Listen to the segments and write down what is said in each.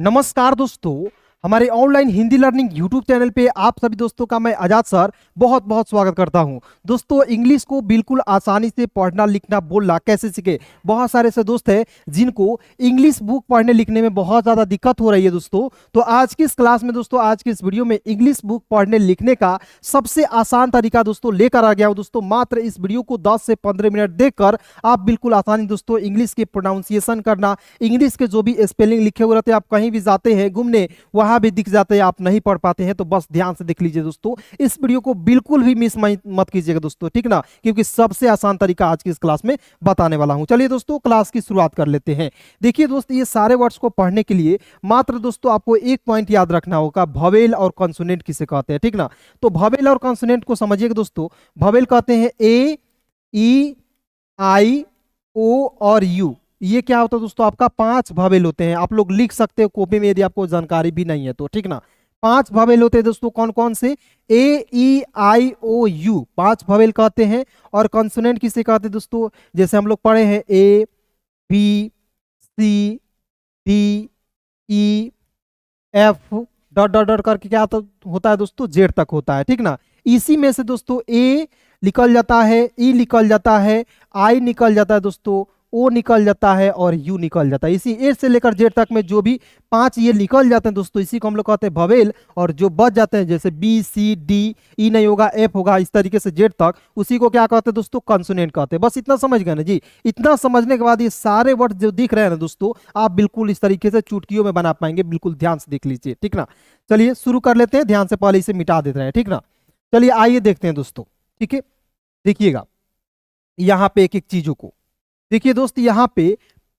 नमस्कार दोस्तों, हमारे online Hindi learning YouTube channel पे आप सभी दोस्तों का मैं आजाद सर बहुत बहुत स्वागत करता हूं। दोस्तों, इंग्लिश को बिल्कुल आसानी से पढ़ना लिखना बोलना कैसे सीखे। बहुत सारे ऐसे दोस्त हैं जिनको इंग्लिश बुक पढ़ने लिखने में बहुत ज़्यादा दिक्कत हो रही है दोस्तों। तो आज की इस क्लास में दोस्तों, आज की इस वीडियो में इंग्लिश बुक पढ़ने लिखने का सबसे आसान तरीका दोस्तों लेकर आ गया हूँ। दोस्तों मात्र इस वीडियो को 10 से 15 मिनट देखकर आप बिल्कुल आसानी दोस्तों इंग्लिश के प्रोनाउंसिएशन करना, इंग्लिश के जो भी स्पेलिंग लिखे हुए रहते हैं, आप कहीं भी जाते हैं घूमने वहां भी दिख जाते हैं, आप नहीं पढ़ पाते हैं तो बस ध्यान से देख लीजिए दोस्तों। इस वीडियो को बिल्कुल भी मिस मत कीजिएगा दोस्तों, ठीक ना, क्योंकि सबसे आसान तरीका आज की इस क्लास में बताने वाला हूं। चलिए दोस्तों क्लास की शुरुआत कर लेते हैं। देखिए दोस्तों, ये सारे वर्ड्स को पढ़ने के लिए मात्र दोस्तों आपको एक पॉइंट याद रखना होगा, भवेल और कॉन्सोनेंट किसे कहते हैं, ठीक ना। तो भवेल और कॉन्सोनेंट को समझिएगा दोस्तों। भवेल कहते हैं ए, ई, आई, ओ और यू। ये क्या होता है दोस्तों, आपका 5 भवेल होते हैं। आप लोग लिख सकते हो कॉपी में यदि आपको जानकारी भी नहीं है तो, ठीक ना। 5 भवेल होते हैं दोस्तों, कौन कौन से? ए, ई, आई, ओ, यू, 5 भवेल कहते हैं। और कॉन्सोनेंट किसे कहते हैं दोस्तों? जैसे हम लोग पढ़े हैं ए, बी, सी, डी, ई, एफ, डॉट डॉट डॉट करके क्या होता है दोस्तों, जेड तक होता है, ठीक ना। इसी में से दोस्तों ए निकल जाता है, ई निकल जाता है, आई निकल जाता है दोस्तों, ओ निकल जाता है और यू निकल जाता है। इसी ए से लेकर जेड तक में जो भी 5 ये निकल जाते हैं दोस्तों, इसी को हम लोग कहते हैं भवेल। और जो बच जाते हैं जैसे बी, सी, डी, ई नहीं होगा, एफ होगा, इस तरीके से जेड तक, उसी को क्या कहते हैं दोस्तों, कॉन्सोनेंट कहते हैं। बस इतना समझ गए ना जी। इतना समझने के बाद ये सारे वर्ड जो दिख रहे हैं ना दोस्तों, आप बिल्कुल इस तरीके से चुटकियों में बना पाएंगे। बिल्कुल ध्यान से देख लीजिए, ठीक ना। चलिए शुरू कर लेते हैं, ध्यान से पहले इसे मिटा देते हैं, ठीक ना। चलिए आइए देखते हैं दोस्तों, ठीक है। देखिएगा यहाँ पे एक एक चीजों को देखिए दोस्त। यहाँ पे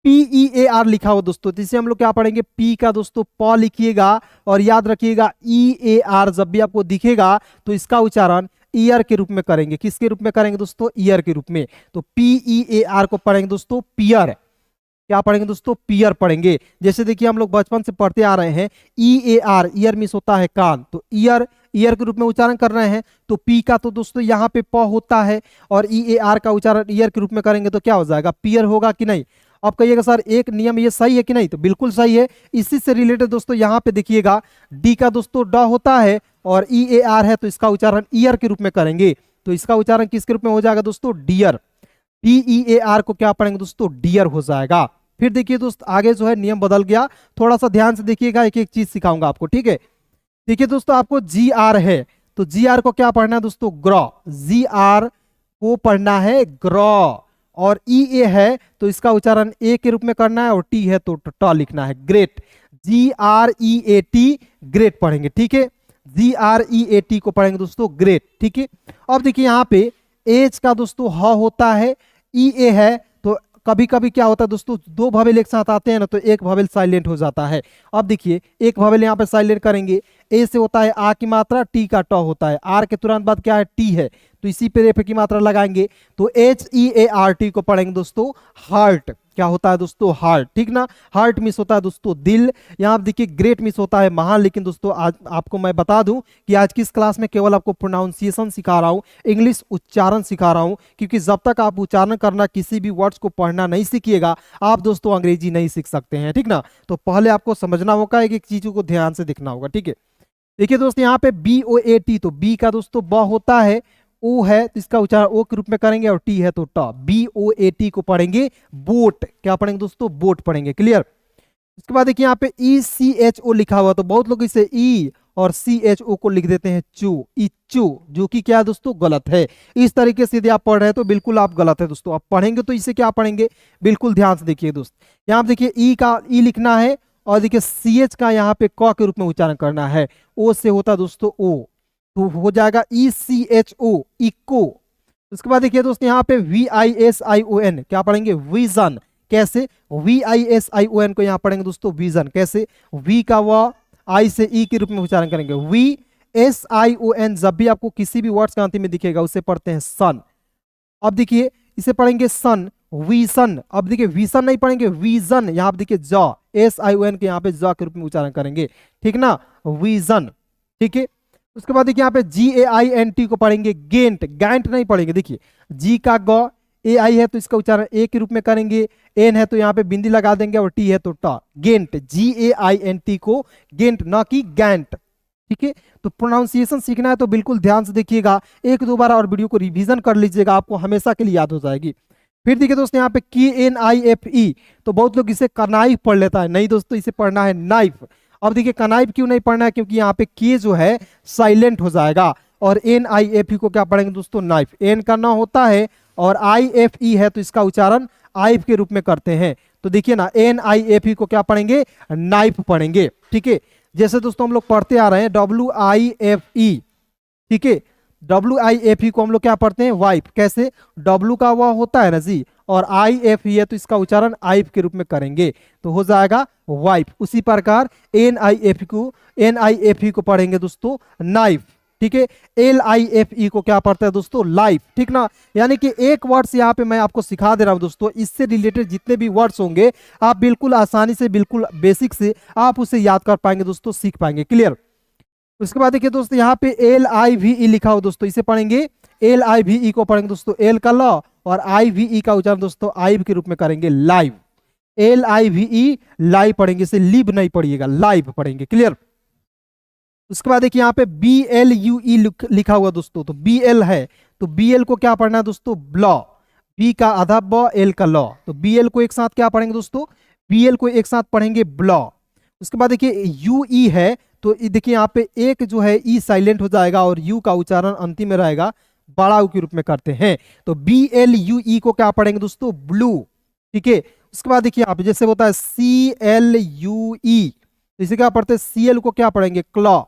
PEAR लिखा हुआ दोस्तों, तो इसे हम लोग क्या पढ़ेंगे, P का दोस्तों प लिखिएगा और याद रखिएगा EAR जब भी आपको दिखेगा तो इसका उच्चारण ईयर के रूप में करेंगे। किसके रूप में करेंगे दोस्तों? ईयर के रूप में। तो PEAR को पढ़ेंगे दोस्तों पियर। क्या पढ़ेंगे दोस्तों? पियर पढ़ेंगे। जैसे देखिए हम लोग बचपन से पढ़ते आ रहे हैं, EAR ईयर मीन्स होता है कान, तो ईयर ईयर के रूप में उच्चारण कर रहे हैं। तो पी का तो दोस्तों यहाँ पे प होता है और EAR का उच्चारण ईयर के रूप में करेंगे तो क्या हो जाएगा, पियर होगा कि नहीं। अब कहिएगा सर एक नियम ये सही है कि नहीं, तो बिल्कुल सही है। इसी से रिलेटेड दोस्तों यहाँ पे देखिएगा डी का दोस्तों ड होता है और EAR है, तो इसका उच्चारण ईयर के रूप में करेंगे। तो इसका उच्चारण किसके रूप में हो जाएगा दोस्तों? डियर। DEAR को क्या पढ़ेंगे दोस्तों? डियर हो जाएगा। फिर देखिए दोस्त आगे जो है नियम बदल गया, थोड़ा सा ध्यान से देखिएगा, एक एक चीज सिखाऊंगा आपको, ठीक है। देखिए दोस्तों आपको GR है, तो GR को क्या पढ़ना है दोस्तों? ग्रॉ। GR को पढ़ना है ग्रॉ। और EA है तो इसका उच्चारण ए के रूप में करना है, और टी है तो ट लिखना है, ग्रेट। GREAT ग्रेट पढ़ेंगे, ठीक है। GREAT को पढ़ेंगे दोस्तों ग्रेट, ठीक है। अब देखिए यहाँ पे एच का दोस्तों ह होता है, EA है, तो कभी कभी क्या होता है दोस्तों, 2 भवेल एक साथ आते हैं ना तो एक भवेल साइलेंट हो जाता है। अब देखिए एक भवेल यहाँ पे साइलेंट करेंगे, ए से होता है आ की मात्रा, टी का ट होता है, आर के तुरंत बाद क्या है, टी है, तो इसी पे रेफ की मात्रा लगाएंगे। तो HEART को पढ़ेंगे दोस्तों हार्ट। क्या होता है दोस्तों? हार्ट, ठीक ना। हार्ट मिस होता है दोस्तों दिल। यहाँ आप देखिए ग्रेट मिस होता है महान। लेकिन दोस्तों आज आपको मैं बता दूं कि आज की इस क्लास में केवल आपको प्रोनाउंसिएशन सिखा रहा हूँ, इंग्लिश उच्चारण सिखा रहा हूँ, क्योंकि जब तक आप उच्चारण करना, किसी भी वर्ड्स को पढ़ना नहीं सीखिएगा आप दोस्तों अंग्रेजी नहीं सीख सकते हैं, ठीक ना। तो पहले आपको समझना होगा, एक एक चीजों को ध्यान से देखना होगा, ठीक है। देखिए दोस्तों यहाँ पे BOAT, तो बी का दोस्तों ब होता है, ओ है तो इसका उच्चारण ओ के रूप में करेंगे, और टी है तो ट। BOAT को पढ़ेंगे बोट। क्या पढ़ेंगे दोस्तों? बोट पढ़ेंगे, क्लियर। इसके बाद देखिए यहाँ पे ECHO लिखा हुआ, तो बहुत लोग इसे ई और CHO को लिख देते हैं चू, इच्चू, जो कि क्या है दोस्तों गलत है। इस तरीके से यदि आप पढ़ रहे हैं तो बिल्कुल आप गलत है दोस्तों। आप पढ़ेंगे तो इसे क्या पढ़ेंगे, बिल्कुल ध्यान से देखिए दोस्त। यहाँ पे देखिए ई का ई लिखना है, और देखिए CH का यहाँ पे क के रूप में उच्चारण करना है, ओ से होता है दोस्तों ओ, तो हो जाएगा ECHO, इको। उसके बाद देखिए दोस्तों यहाँ पे VISION, क्या पढ़ेंगे? विजन। कैसे? VISION को यहाँ पढ़ेंगे दोस्तों विजन। कैसे? V का व आई से ई के रूप में उच्चारण करेंगे, VSION। जब भी आपको किसी भी वर्ड्स का अंतिम में दिखेगा उसे पढ़ते हैं सन। अब देखिए इसे पढ़ेंगे सन, विसन। अब देखिए विसन नहीं पढ़ेंगे, विजन। यहाँ पे देखिए ज, SION के यहाँ पे ज के रूप में उच्चारण करेंगे, ठीक ना, विजन, ठीक है। उसके बाद देखिए यहाँ पे GAINT को पढ़ेंगे गेंट। गैंट नहीं पढ़ेंगे, देखिए जी का ग, ए आई है तो इसका उच्चारण ए के रूप में करेंगे, एन है तो यहाँ पे बिंदी लगा देंगे, और टी है तो टा, गेंट, GAINT को गेंट, ना कि गैंट। ठीक है, तो प्रोनाउंसिएशन सीखना है तो बिल्कुल ध्यान से देखिएगा, एक दो बार और वीडियो को रिवीजन कर लीजिएगा, आपको हमेशा के लिए याद हो जाएगी। फिर देखिए दोस्तों यहाँ पे KNIFE, तो बहुत लोग इसे कनाइफ पढ़ लेता है, नहीं दोस्तों इसे पढ़ना है नाइफ। अब देखिए कनाइफ क्यों नहीं पढ़ना है, क्योंकि यहाँ पे के जो है साइलेंट हो जाएगा, और NIFE को क्या पढ़ेंगे दोस्तों, नाइफ, एन का ना होता है, और IFE है तो इसका उच्चारण आइफ के रूप में करते हैं। तो देखिए ना, NIFE को क्या पढ़ेंगे, नाइफ पढ़ेंगे। ठीक है, जैसे दोस्तों हम लोग पढ़ते आ रहे हैं WIFE, ठीक है, WIFE को हम लोग क्या पढ़ते हैं, वाइफ। कैसे, W का वह होता है ना जी, और IFE है तो इसका उच्चारण आइफ के रूप में करेंगे, तो हो जाएगा वाइफ। उसी प्रकार NIFE को पढ़ेंगे दोस्तों नाइफ। ठीक है, LIFE को क्या पढ़ते हैं दोस्तों, लाइफ। ठीक ना, यानी कि एक वर्ड्स यहाँ पे मैं आपको सिखा दे रहा हूँ दोस्तों, इससे रिलेटेड जितने भी वर्ड्स होंगे आप बिल्कुल आसानी से, बिल्कुल बेसिक से आप उसे याद कर पाएंगे दोस्तों, सीख पाएंगे। क्लियर। उसके बाद देखिए दोस्तों यहाँ पे LIVE लिखा हो दोस्तों, इसे पढ़ेंगे LIVE को पढ़ेंगे दोस्तों एल का ल, और IVE का उच्चारण दोस्तों आइव के रूप में करेंगे, लाइव। LIVE लाइव पढ़ेंगे, इसे लिव नहीं पढ़िएगा, लाइव पढ़ेंगे। क्लियर। उसके बाद देखिए यहाँ पे BLUE लिखा हुआ दोस्तों, तो BL है तो BL को क्या पढ़ना है दोस्तों, ब्लॉ, B का आधा ब, L का लॉ, तो BL को एक साथ क्या पढ़ेंगे दोस्तों, BL को एक साथ पढ़ेंगे ब्लॉ। उसके बाद देखिए UE है, तो देखिए यहाँ पे एक जो है ई साइलेंट हो जाएगा, और यू का उच्चारण अंतिम में रहेगा, बड़ा उ के रूप में करते हैं, तो BLUE को क्या पढ़ेंगे दोस्तों, ब्लू। ठीक है, उसके बाद देखिए यहाँ पे जैसे होता है CLUE, तो इसे क्या पढ़ते हैं, CL को क्या पढ़ेंगे, क्लॉ,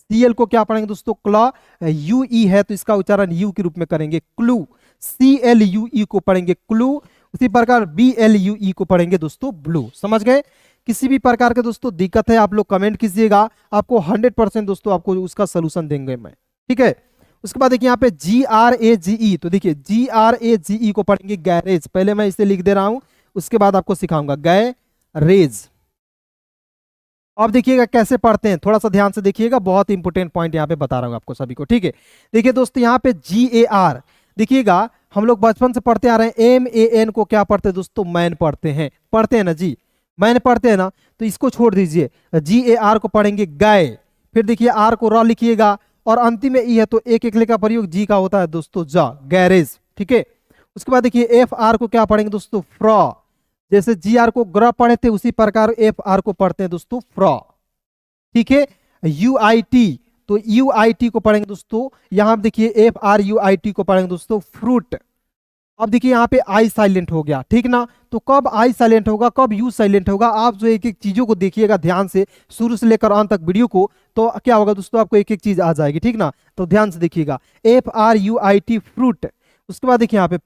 CL को क्या पढ़ेंगे दोस्तों, क्लॉ। UE है तो इसका उच्चारण यू के रूप में करेंगे, क्लू। CLUE को पढ़ेंगे क्लू। उसी प्रकार BLUE को पढ़ेंगे दोस्तों ब्लू। समझ गए। किसी भी प्रकार के दोस्तों दिक्कत है आप लोग कमेंट कीजिएगा, आपको 100% दोस्तों आपको उसका सोल्यूशन देंगे मैं। ठीक है, उसके बाद देखिए यहाँ पे GRAGE, तो देखिए GRAGE को पढ़ेंगे गैरेज। पहले मैं इसे लिख दे रहा हूं, उसके बाद आपको सिखाऊंगा, गैरेज। अब देखिएगा कैसे पढ़ते हैं, थोड़ा सा ध्यान से देखिएगा, बहुत इंपॉर्टेंट पॉइंट यहाँ पे बता रहा हूँ आपको सभी को। ठीक है, देखिए दोस्तों यहाँ पे GAR, देखिएगा हम लोग बचपन से पढ़ते आ रहे हैं, MAN को क्या पढ़ते हैं दोस्तों, मैन पढ़ते हैं ना जी, मैन पढ़ते हैं ना, तो इसको छोड़ दीजिए, GAR को पढ़ेंगे गए। फिर देखिए R को र लिखिएगा, और अंतिम में ई है तो एक एक का प्रयोग जी का होता है दोस्तों, जा, गैरेज। ठीक है, उसके बाद देखिए FR को क्या पढ़ेंगे दोस्तों, फ्रॉ। जैसे GR को ग्र पढ़े थे उसी प्रकार FR को पढ़ते हैं दोस्तों, फ्रॉ। ठीक है, UIT, तो UIT को पढ़ेंगे दोस्तों, यहां देखिए FRUIT को पढ़ेंगे दोस्तों, फ्रूट। अब देखिए यहाँ पे आई साइलेंट हो गया, ठीक ना, तो कब आई साइलेंट होगा, कब यू साइलेंट होगा, आप जो एक एक चीजों को देखिएगा ध्यान से शुरू से लेकर अंत तक वीडियो को, तो क्या होगा दोस्तों, आपको एक एक चीज आ जाएगी। ठीक ना, तो ध्यान से देखिएगा, FRUIT, फ्रूट। उसके बाद देखिए यहाँ पे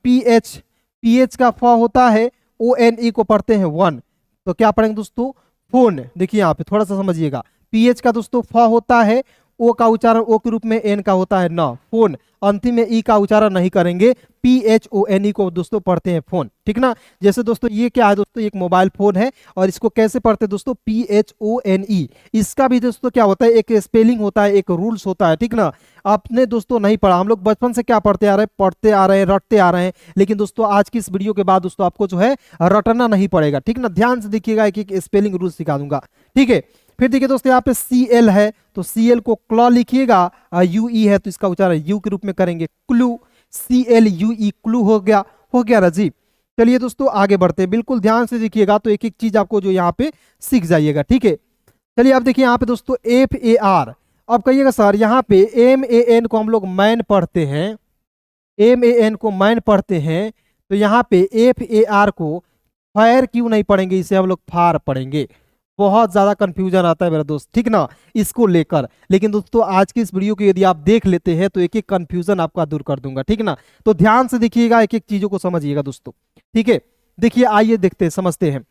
PH का फ होता है, ONE को पढ़ते हैं वन, तो क्या पढ़ेंगे दोस्तों, फोन। देखिए यहाँ पे थोड़ा सा समझिएगा, PH का दोस्तों फ होता है, ओ का उच्चारण ओ के रूप में, एन का होता है न, फोन। अंतिम में ई का उच्चारण नहीं करेंगे, PHONE को दोस्तों पढ़ते हैं फोन। ठीक ना, जैसे दोस्तों ये क्या है दोस्तों, एक मोबाइल फोन है, और इसको कैसे पढ़ते हैं दोस्तों, PHONE। इसका भी दोस्तों क्या होता है, एक स्पेलिंग होता है, एक रूल्स होता है। ठीक ना, आपने दोस्तों नहीं पढ़ा, हम लोग बचपन से क्या पढ़ते आ रहे हैं, रटते आ रहे हैं, लेकिन दोस्तों आज की इस वीडियो के बाद दोस्तों आपको जो है रटना नहीं पड़ेगा। ठीक ना, ध्यान से देखिएगा, एक एक स्पेलिंग रूल सिखा दूंगा। ठीक है, फिर देखिए दोस्तों यहाँ पे CL है, तो CL को क्लॉ लिखिएगा, UE है तो इसका उच्चारण यू के रूप में करेंगे, क्लू। CLUE, क्लू हो गया ना जी। चलिए दोस्तों आगे बढ़ते हैं, बिल्कुल ध्यान से देखिएगा, तो एक एक चीज आपको जो यहाँ पे सीख जाइएगा। ठीक है, चलिए अब देखिए यहाँ पे दोस्तों FAR। अब कहिएगा सर यहाँ पे MAN को हम लोग मैन पढ़ते हैं, MAN को मैन पढ़ते हैं, तो यहाँ पे FAR को फायर क्यों नहीं पढ़ेंगे, इसे हम लोग फार पढ़ेंगे। बहुत ज्यादा कंफ्यूजन आता है मेरा दोस्त, ठीक ना, इसको लेकर। लेकिन दोस्तों आज की इस वीडियो को यदि आप देख लेते हैं तो एक एक कंफ्यूजन आपका दूर कर दूंगा। ठीक ना, तो ध्यान से देखिएगा, एक एक चीजों को समझिएगा दोस्तों। ठीक है, देखिए आइए देखते हैं, समझते हैं।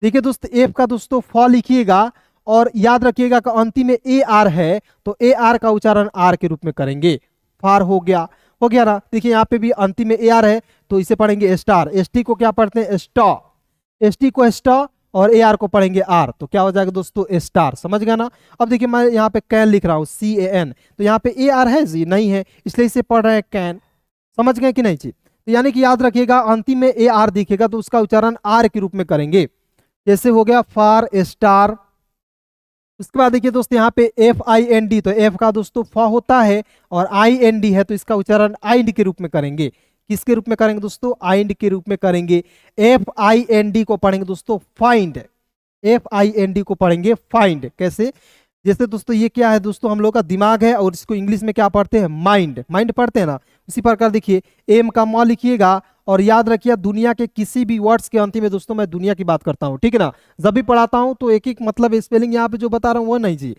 देखिए दोस्तों एफ का दोस्तों फ लिखिएगा, और याद रखिएगा कि अंतिम में AR है, तो AR का उच्चारण R के रूप में करेंगे, फार हो गया ना। देखिए यहाँ पे भी अंतिम में AR है, तो इसे पढ़ेंगे स्टार। ST को क्या पढ़ते हैं, स्टॉ, ST को स्टॉ, और AR को पढ़ेंगे R, तो क्या हो जाएगा दोस्तों, स्टार। समझ गया ना। अब देखिए मैं यहाँ पे कैन लिख रहा हूँ, CAN, तो यहाँ पे AR है जी, नहीं है, इसलिए इसे पढ़ रहे हैं कैन। समझ गए कि नहीं जी। तो यानी कि याद रखिएगा अंतिम में ए आर दिखेगा तो उसका उच्चारण आर के रूप में करेंगे। जैसे हो गया फार स्टार। उसके बाद देखिए दोस्त यहाँ पे एफ आई एन डी, तो एफ का दोस्तों फ होता है और आई एन डी है तो इसका उच्चारण आइंड के रूप में करेंगे। किसके रूप में करेंगे दोस्तों? आइंड के रूप में करेंगे। एफ आई एन डी को पढ़ेंगे दोस्तों find. F I N D को पढ़ेंगे फाइंड। कैसे? जैसे दोस्तों ये क्या है दोस्तों, हम लोग का दिमाग है और इसको इंग्लिश में क्या पढ़ते हैं? माइंड। माइंड पढ़ते हैं ना, उसी प्रकार देखिए एम का म लिखिएगा और याद रखिए दुनिया के किसी भी वर्ड्स के अंतिम में दोस्तों मैं दुनिया की बात करता हूँ, ठीक है ना। जब भी पढ़ाता हूँ तो एक एक मतलब स्पेलिंग यहाँ पे जो बता रहा हूँ वो नहीं जी,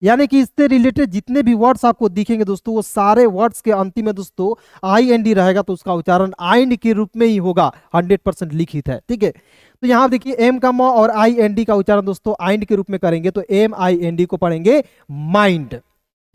यानी कि इससे रिलेटेड जितने भी वर्ड्स आपको दिखेंगे दोस्तों वो सारे वर्ड्स के अंतिम में दोस्तों आई एन डी रहेगा तो उसका उच्चारण आइंड के रूप में ही होगा, 100% लिखित है, ठीक है। तो यहाँ देखिए एम का म और आई एन डी का उच्चारण दोस्तों आइंड के रूप में करेंगे तो एम आई एन डी को पढ़ेंगे माइंड,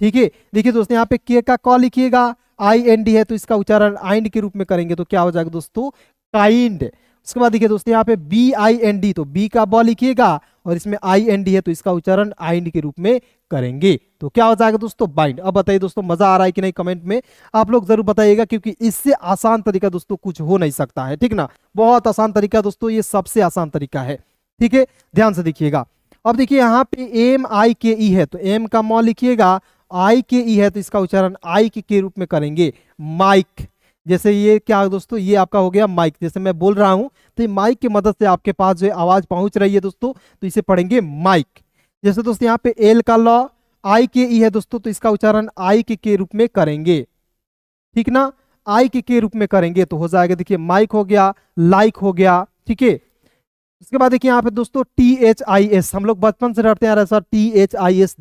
ठीक है। देखिए दोस्तों यहाँ पे के का क लिखिएगा, आई एन डी है तो इसका उच्चारण आइंड के रूप में करेंगे तो क्या हो जाएगा दोस्तों? काइंड। उसके बाद देखिए दोस्तों यहाँ पे बी आई एन डी, तो बी का ब लिखिएगा और इसमें आई एन डी है तो इसका उच्चारण आइंड के रूप में करेंगे तो क्या हो जाएगा दोस्तों? बाइंड। अब बताइए दोस्तों मजा आ रहा है कि नहीं, कमेंट में आप लोग जरूर बताइएगा क्योंकि इससे आसान तरीका दोस्तों कुछ हो नहीं सकता है, ठीक ना। बहुत आसान तरीका दोस्तों, ये सबसे आसान तरीका है, ठीक है। ध्यान से देखिएगा। अब देखिए यहाँ पे एम आई के ई है तो एम का म लिखिएगा, आई के ई है तो इसका उच्चारण आई के रूप में करेंगे माइक। जैसे ये क्या है दोस्तों, ये आपका हो गया माइक। जैसे मैं बोल रहा हूं तो ये माइक की मदद से आपके पास जो आवाज पहुंच रही है दोस्तों तो इसे पढ़ेंगे माइक। जैसे दोस्तों यहाँ पे एल का लॉ, आई के ई है दोस्तों तो इसका उच्चारण आई के रूप में करेंगे, ठीक ना। आई के रूप में करेंगे तो हो जाएगा देखिए माइक हो गया, लाइक हो गया, ठीक है। उसके बाद देखिए यहाँ पे दोस्तों टी एच आई एस, हम लोग बचपन से डरते आ रहे हैं sir T H I S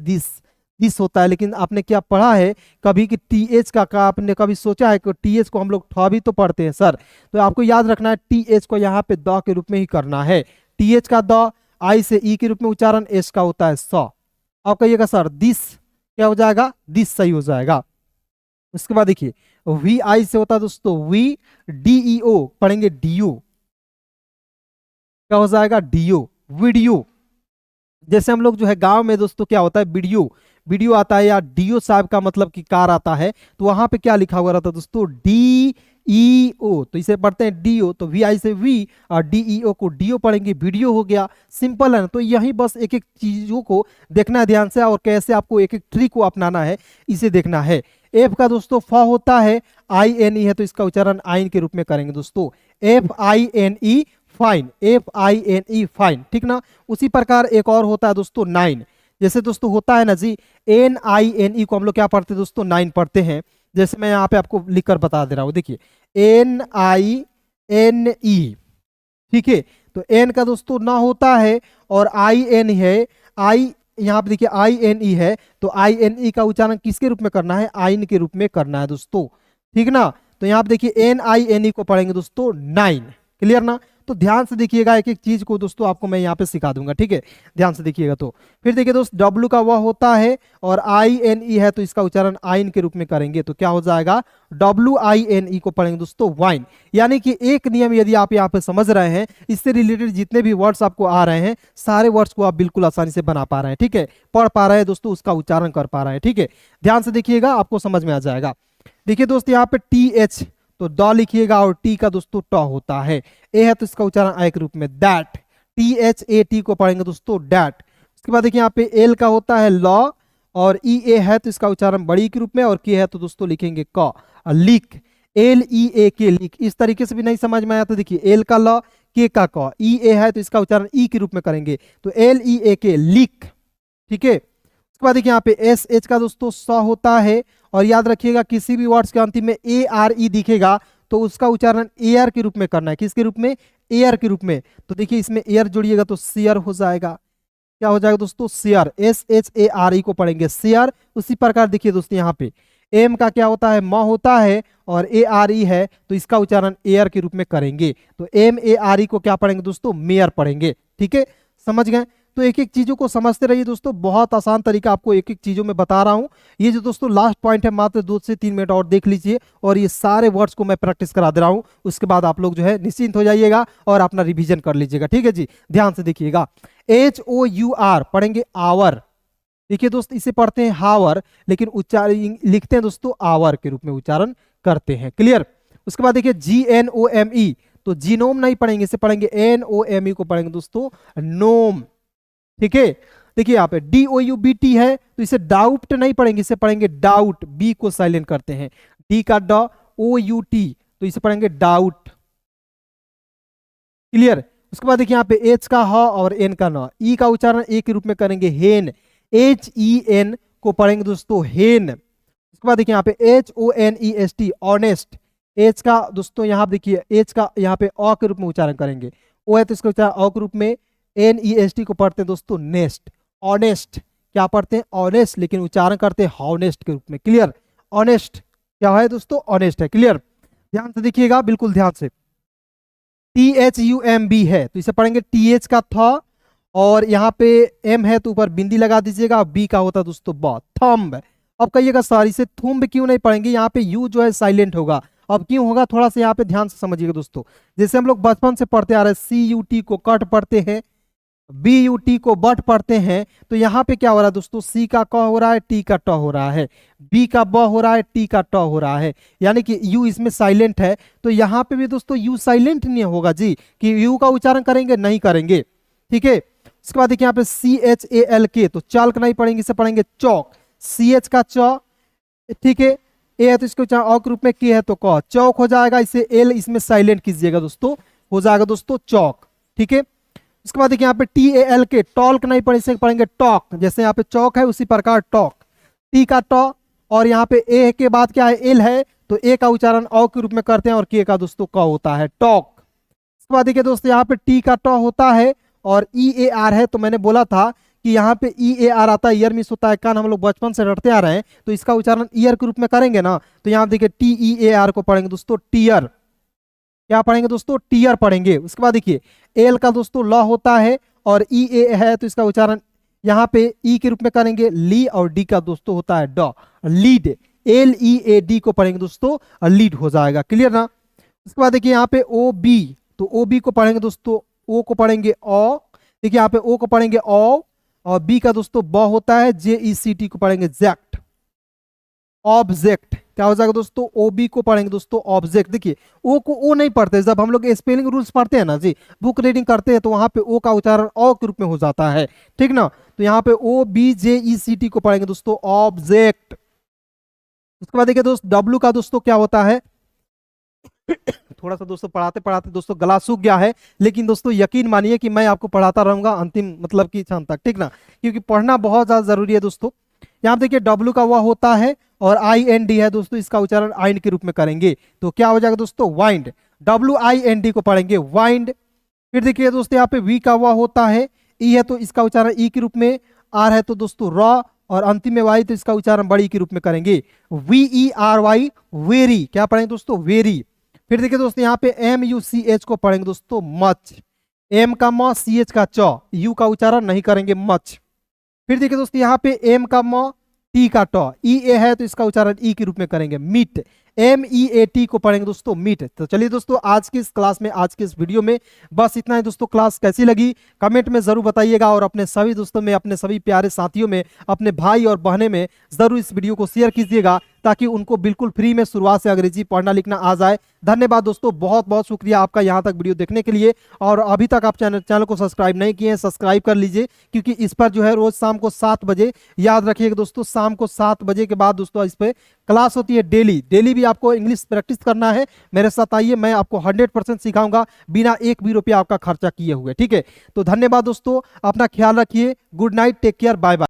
this होता है, लेकिन आपने क्या पढ़ा है कभी कि टी एच का आपने कभी सोचा है कि टी एच को हम लोग ठ भी तो पढ़ते हैं सर। तो आपको याद रखना है टी एच को यहाँ पे द के रूप में ही करना है। टी एच का द, आई से ई के रूप में उच्चारण, एस का होता है स। आप कहिएगा सर दिस क्या हो जाएगा? दिस सही हो जाएगा। उसके बाद देखिए वी आई से होता है दोस्तों वी, डी ई ओ पढ़ेंगे डीओ, क्या हो जाएगा? D O, video. जैसे हम लोग जो है गांव में दोस्तों क्या होता है वीडियो आता है या डीओ साहब का मतलब कि कार आता है तो वहां पे क्या लिखा हुआ रहता है दोस्तों? डी ई ओ, तो इसे पढ़ते हैं डीओ। तो वी आई से वी और डी ई ओ को डीओ पढ़ेंगे, वीडियो हो गया। सिंपल है ना। तो यही बस एक एक चीजों को देखना है ध्यान से और कैसे आपको एक एक ट्रिक को अपनाना है इसे देखना है। एफ का दोस्तों फ होता है, आई एन ई है तो इसका उच्चारण आइन के रूप में करेंगे दोस्तों, F I N E fine, F I N E fine, ठीक ना। उसी प्रकार एक और होता है दोस्तों नाइन। जैसे दोस्तों होता है ना जी एन आई एन ई को हम लोग क्या पढ़ते हैं दोस्तों? नाइन पढ़ते हैं। जैसे मैं यहाँ पे आपको लिखकर बता दे रहा हूँ, देखिए एन आई एन ई, ठीक है। तो एन का दोस्तों ना होता है और आई एन है, आई यहाँ पे देखिए आई एन ई है तो आई एन ई का उच्चारण किसके रूप में करना है? आइन के रूप में करना है दोस्तों, ठीक ना। तो यहाँ पे देखिए एन आई एन ई को पढ़ेंगे दोस्तों नाइन, क्लियर ना। तो ध्यान से देखिएगा एक एक चीज को दोस्तों आपको मैं यहाँ पे सिखा दूंगा, ठीक है। ध्यान से देखिएगा। तो फिर देखिए दोस्त डब्ल्यू का वह होता है और आई एन ई है तो इसका उच्चारण आइन के रूप में करेंगे तो क्या हो जाएगा? डब्ल्यू आई एन ई को पढ़ेंगे दोस्तों वाइन। यानी कि एक नियम यदि आप यहाँ पे समझ रहे हैं, इससे रिलेटेड जितने भी वर्ड्स आपको आ रहे हैं सारे वर्ड्स को आप बिल्कुल आसानी से बना पा रहे हैं, ठीक है। पढ़ पा रहे हैं दोस्तों, उसका उच्चारण कर पा रहे हैं, ठीक है। ध्यान से देखिएगा आपको समझ में आ जाएगा। देखिए दोस्त यहाँ पे टी एच तो ड लिखिएगा और टी का दोस्तों ट होता है, ए है तो इसका उच्चारण आय के रूप में that, T H A T को पढ़ेंगे दोस्तों डैट। उसके बाद देखिए यहाँ पे एल का होता है लॉ और ई ए है तो इसका उच्चारण बड़ी के रूप में और के है तो दोस्तों लिखेंगे क, लिक, एल ई ए के लिक। इस तरीके से भी नहीं समझ में आया तो देखिए एल का लॉ, के का क, ई ए है तो इसका उच्चारण ई के रूप में करेंगे तो एल ई ए के लिक, ठीक है। उसके बाद देखिए यहाँ पे एस एच का दोस्तों स होता है और याद रखिएगा किसी भी वर्ड्स के अंतिम में ए आर ई दिखेगा तो उसका उच्चारण एयर के रूप में करना है। किसके रूप में? एयर के रूप में। तो देखिए इसमें एयर जोड़िएगा तो शेयर हो जाएगा। क्या हो जाएगा दोस्तों? Share, S H A R E को पढ़ेंगे शेयर। उसी प्रकार देखिए दोस्तों यहाँ पे एम का क्या होता है? म होता है और ए आर ई है तो इसका उच्चारण एयर के रूप में करेंगे तो एम ए आर ई को क्या पढ़ेंगे दोस्तों? मेयर पढ़ेंगे, ठीक है। समझ गए? तो एक एक चीजों को समझते रहिए दोस्तों, बहुत आसान तरीका आपको एक एक चीजों में बता रहा हूं। ये जो दोस्तों लास्ट पॉइंट है मात्र 2 से 3 मिनट और देख लीजिए और ये सारे वर्ड्स को मैं प्रैक्टिस करा दे रहा हूं। उसके बाद आप लोग जो है निश्चिंत हो जाइएगा और अपना रिवीजन कर लीजिएगा, ठीक है जी। ध्यान से देखिएगा एच ओ यू आर पढ़ेंगे आवर। देखिए दोस्त इसे पढ़ते हैं हावर लेकिन उच्चारण लिखते हैं दोस्तों आवर के रूप में उच्चारण करते हैं, क्लियर। उसके बाद देखिए GNOME, तो जीनोम नहीं पढ़ेंगे, इसे पढ़ेंगे NOME को पढ़ेंगे दोस्तों नोम। ठीक है, देखिए यहाँ पे DOUBT है, तो इसे डाउट नहीं पढ़ेंगे, इसे पढ़ेंगे डाउट, बी को साइलेंट करते हैं। डी का OUT, तो इसे पढ़ेंगे डाउट। क्लियर। उसके बाद देखिए यहाँ पे H का ह और N का न, ई का उच्चारण ए के रूप में करेंगे हेन, HEN को पढ़ेंगे दोस्तों हेन। उसके बाद देखिए यहाँ पे HONEST ऑनेस्ट, एच का दोस्तों यहाँ देखिए एच का यहाँ पे अ के रूप में उच्चारण करेंगे, ओ है तो इसका उच्चारण अ के रूप में। NEST को पढ़ते हैं दोस्तों नेस्ट, ऑनेस्ट क्या पढ़ते हैं ऑनेस्ट, लेकिन उच्चारण करते हैं हॉनेस्ट के रूप में। क्लियर, ऑनेस्ट क्या है दोस्तों ऑनेस्ट है। क्लियर, ध्यान से देखिएगा, बिल्कुल ध्यान से। THUMB है, तो इसे पढ़ेंगे TH का था, और यहाँ पे M है तो ऊपर बिंदी लगा दीजिएगा, B का होता है दोस्तों ब, थंब। अब कहिएगा सर इसे थुम्ब क्यों नहीं पढ़ेंगे, यहाँ पे U जो है साइलेंट होगा। अब क्यों होगा, थोड़ा सा यहाँ पे ध्यान से समझिएगा दोस्तों। जैसे हम लोग बचपन से पढ़ते आ रहे हैं, CUT को कट पढ़ते हैं, BUT को बट पढ़ते हैं, तो यहाँ पे क्या हो रहा है दोस्तों, C का क हो रहा है, T का ट हो रहा है, B का ब हो रहा है, T का ट हो रहा है, यानी कि U इसमें साइलेंट है। तो यहाँ पे भी दोस्तों U साइलेंट नहीं होगा जी, कि U का उच्चारण करेंगे नहीं करेंगे। ठीक है, उसके बाद देखिए यहाँ पे CHALK, तो चालक नहीं पढ़ेंगे, इसे पढ़ेंगे चौक, CH का च। ठीक है, ए है तो इसको अ के रूप में, के है तो क, चौक हो जाएगा, इसे एल इसमें साइलेंट कीजिएगा दोस्तों, हो जाएगा दोस्तों चौक। ठीक है, उसके बाद देखिए यहाँ पे TALK, टॉल्क नहीं पढ़े, इसे पढ़ेंगे टॉक, जैसे यहाँ पे चौक है उसी प्रकार टॉक, टी का ट, और यहाँ पे ए के बाद क्या है एल है, तो ए का उच्चारण अ के रूप में करते हैं, और के का दोस्तों क होता है टॉक। उसके बाद देखिए दोस्तों यहाँ पे टी का ट होता है, और EAR है, तो मैंने बोला था कि यहाँ पे EAR आता है, ईयर मिस होता है, कान हम लोग बचपन से रटते आ रहे हैं, तो इसका उच्चारण ईयर के रूप में करेंगे ना, तो यहाँ देखिए TEAR को पढ़ेंगे दोस्तों टीयर, क्या पढ़ेंगे दोस्तों टीयर पढ़ेंगे। उसके बाद देखिए एल का दोस्तों ल होता है, और EA है तो इसका उच्चारण यहाँ पे ई के रूप में करेंगे ली, और डी का दोस्तों होता है ड, लीड, LEAD को पढ़ेंगे दोस्तों लीड हो जाएगा। क्लियर ना। उसके बाद देखिए यहाँ पे OB, तो OB को पढ़ेंगे दोस्तों, ओ को पढ़ेंगे अ, देखिए यहाँ पे ओ को पढ़ेंगे औ, और बी का दोस्तों ब होता है, JECT को पढ़ेंगे जैक्ट, ऑब्जेक्ट क्या हो जाएगा दोस्तों, OB को पढ़ेंगे दोस्तों ऑब्जेक्ट। देखिए ओ को ओ नहीं पढ़ते, जब हम लोग स्पेलिंग रूल्स पढ़ते हैं ना जी, बुक रीडिंग करते हैं, तो वहां पे ओ का उच्चारण ओ के रूप में हो जाता है। ठीक ना, तो यहाँ पे OBJECT को पढ़ेंगे दोस्तों ऑब्जेक्ट। उसके बाद देखिए दोस्त W का दोस्तों क्या होता है, थोड़ा सा दोस्तों पढ़ाते पढ़ाते दोस्तों गला सूख गया है, लेकिन दोस्तों यकीन मानिए कि मैं आपको पढ़ाता रहूंगा अंतिम मतलब की क्षण तक। ठीक ना, क्योंकि पढ़ना बहुत ज्यादा जरूरी है दोस्तों। यहाँ देखिए W का वह होता है, और IND है दोस्तों, इसका उच्चारण आइंड के रूप में करेंगे, तो क्या हो जाएगा दोस्तों वाइंड, WIND को पढ़ेंगे वाइंड। फिर देखिए दोस्तों यहाँ पे V का वह होता है, ई है तो इसका उच्चारण ई के रूप में, आर है तो दोस्तों रॉ, और अंतिम में वाई तो इसका उच्चारण बड़ी के रूप में करेंगे, VERY वेरी, क्या पढ़ेंगे दोस्तों वेरी। फिर देखिए दोस्तों यहाँ पे MUCH को पढ़ेंगे दोस्तों मच, एम का म, CH का च, यू का उच्चारण नहीं करेंगे मच। फिर देखिए दोस्तों यहाँ पे एम का म, टी का ट, EA है तो इसका उच्चारण ई के रूप में करेंगे मीट, MEAT को पढ़ेंगे दोस्तों मीट। तो चलिए दोस्तों आज की इस क्लास में, आज के इस वीडियो में बस इतना ही दोस्तों। क्लास कैसी लगी कमेंट में जरूर बताइएगा, और अपने सभी दोस्तों में, अपने सभी प्यारे साथियों में, अपने भाई और बहनें में जरूर इस वीडियो को शेयर कीजिएगा, ताकि उनको बिल्कुल फ्री में शुरुआत से अंग्रेजी पढ़ना लिखना आ जाए। धन्यवाद दोस्तों, बहुत बहुत शुक्रिया आपका यहाँ तक वीडियो देखने के लिए। और अभी तक आप चैनल को सब्सक्राइब नहीं किए हैं, सब्सक्राइब कर लीजिए, क्योंकि इस पर जो है रोज शाम को 7 बजे, याद रखिएगा दोस्तों, शाम को 7 बजे के बाद दोस्तों इस पर क्लास होती है डेली। डेली भी आपको इंग्लिश प्रैक्टिस करना है, मेरे साथ आइए, मैं आपको 100% सिखाऊंगा बिना एक भी रुपया आपका खर्चा किए हुए। ठीक है, तो धन्यवाद दोस्तों, अपना ख्याल रखिए, good night, take care, bye bye.